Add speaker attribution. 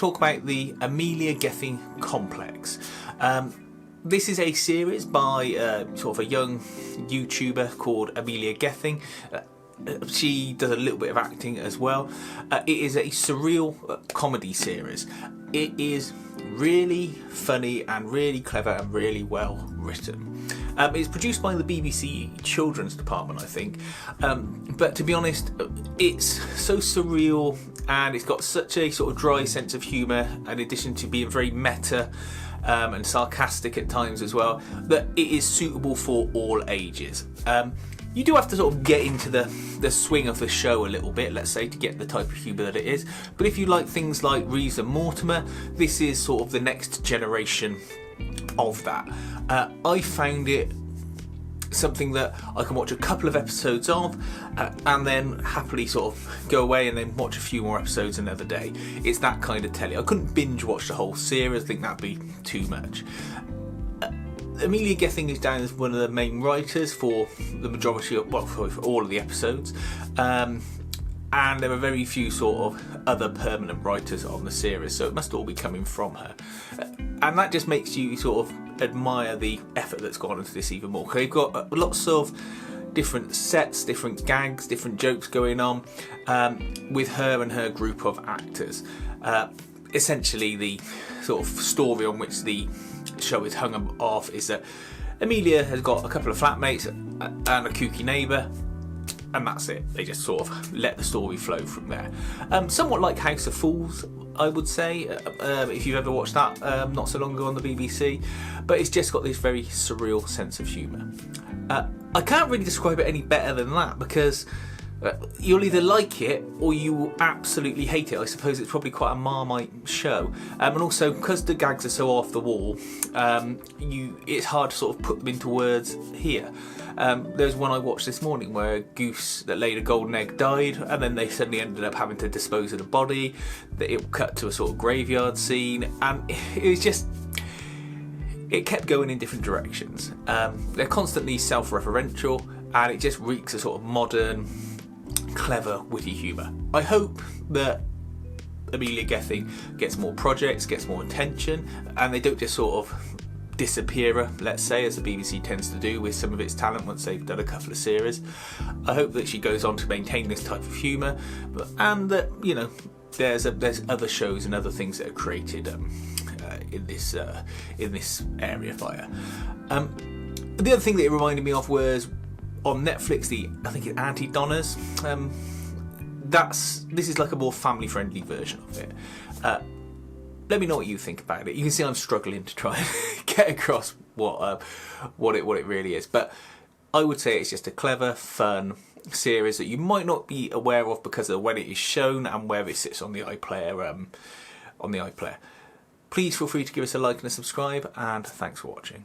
Speaker 1: talk about the Amelia Gething complex. This is a series by sort of a young YouTuber called Amelia Gething. She does a little bit of acting as well. It is a surreal comedy series. It is really funny and really clever and really well written. It's produced by the BBC Children's Department, I think. But to be honest, it's so surreal and it's got such a sort of dry sense of humour, in addition to being very meta and sarcastic at times as well, that it is suitable for all ages. You do have to sort of get into the swing of the show a little bit, let's say, to get the type of humour that it is. But if you like things like Reeves and Mortimer, this is sort of the next generation of that. I found it something that I can watch a couple of episodes of and then happily sort of go away and then watch a few more episodes another day. It's that kind of telly. I couldn't binge watch the whole series, I think that'd be too much. Amelia Gething is down as one of the main writers for the majority of, well, for all of the episodes. And there are very few sort of other permanent writers on the series, so it must all be coming from her. And that just makes you sort of admire the effort that's gone into this even more. They've got lots of different sets, different gags, different jokes going on with her and her group of actors. Essentially, the sort of story on which the show is hung off is that Amelia has got a couple of flatmates and a kooky neighbour, and that's it. They just sort of let the story flow from there. Somewhat like House of Fools, I would say, if you've ever watched that not so long ago on the BBC, but it's just got this very surreal sense of humour. I can't really describe it any better than that, because you'll either like it or you will absolutely hate it. I suppose it's probably quite a Marmite show, and also because the gags are so off the wall, it's hard to sort of put them into words here. There's one I watched this morning where a goose that laid a golden egg died, and then they suddenly ended up having to dispose of the body. It cut to a sort of graveyard scene, and it was just, it kept going in different directions. They're constantly self-referential, and it just reeks of sort of modern, clever, witty humour. I hope that Amelia Gething gets more projects, gets more attention, and they don't just sort of disappear, let's say, as the BBC tends to do with some of its talent once they've done a couple of series. I hope that she goes on to maintain this type of humour, and that, you know, there's other shows and other things that are created in this area by her. The other thing that it reminded me of was on Netflix, I think it's Auntie Donna's. This is like a more family-friendly version of it. Let me know what you think about it. You can see I'm struggling to try and get across what it really is. But I would say it's just a clever, fun series that you might not be aware of because of when it is shown and where it sits on the iPlayer. Please feel free to give us a like and a subscribe, and thanks for watching.